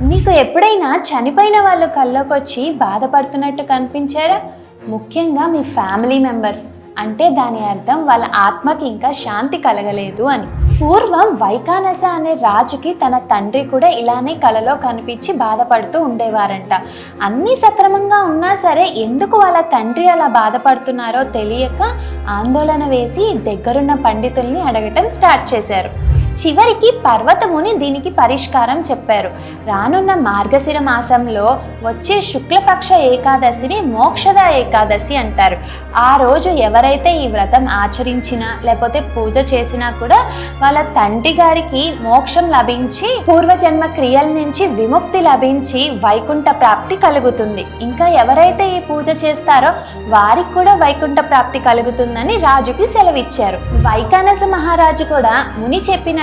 మీకు ఎప్పుడైనా చనిపోయిన వాళ్ళు కల్లోకొచ్చి బాధపడుతున్నట్టు కనిపించారా? ముఖ్యంగా మీ ఫ్యామిలీ మెంబర్స్. అంటే దాని అర్థం వాళ్ళ ఆత్మకి ఇంకా శాంతి కలగలేదు అని. పూర్వం వైకానస అనే రాజుకి తన తండ్రి కూడా ఇలానే కలలో కనిపించి బాధపడుతూ ఉండేవారంట. అన్నీ సక్రమంగా ఉన్నా సరే ఎందుకు వాళ్ళ తండ్రి అలా బాధపడుతున్నారో తెలియక ఆందోళన వేసి దగ్గరున్న పండితుల్ని అడగటం స్టార్ట్ చేశారు. చివరికి పర్వతముని దీనికి పరిష్కారం చెప్పారు. రానున్న మార్గశిర మాసంలో వచ్చే శుక్లపక్ష ఏకాదశిని మోక్షద ఏకాదశి అంటారు. ఆ రోజు ఎవరైతే ఈ వ్రతం ఆచరించినా లేకపోతే పూజ చేసినా కూడా వాళ్ళ తండ్రి గారికి మోక్షం లభించి పూర్వజన్మ క్రియల నుంచి విముక్తి లభించి వైకుంఠ ప్రాప్తి కలుగుతుంది. ఇంకా ఎవరైతే ఈ పూజ చేస్తారో వారికి కూడా వైకుంఠ ప్రాప్తి కలుగుతుందని రాజుకి సెలవిచ్చారు. వైకానస మహారాజు కూడా ముని చెప్పిన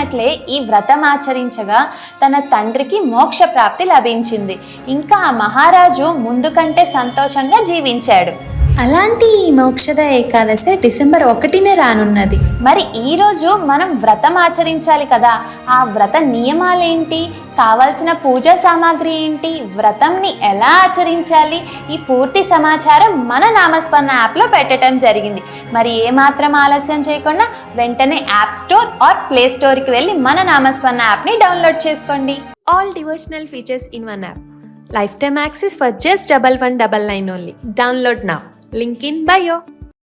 ఈ వ్రతం ఆచరించగా తన తండ్రికి మోక్ష ప్రాప్తి లభించింది. ఇంకా ఆ మహారాజు ముందు కంటే సంతోషంగా జీవించాడు. అలాంటి ఈ మోక్షద ఏకాదశి డిసెంబర్ 1నే రానున్నది. మరి ఈరోజు మనం వ్రతం ఆచరించాలి కదా, ఆ వ్రత నియమాలేంటి, కావాల్సిన పూజా సామాగ్రి ఏంటి, వ్రతంని ఎలా ఆచరించాలి, ఈ పూర్తి సమాచారం మన నామస్మరణ యాప్లో పెట్టడం జరిగింది. మరి ఏమాత్రం ఆలస్యం చేయకుండా వెంటనే యాప్ స్టోర్ ఆర్ ప్లే స్టోర్కి వెళ్ళి మన నామస్మరణ యాప్ని డౌన్లోడ్ చేసుకోండి. All devotional features in one app. Lifetime access for just 1199 only. Download now. Link in bio.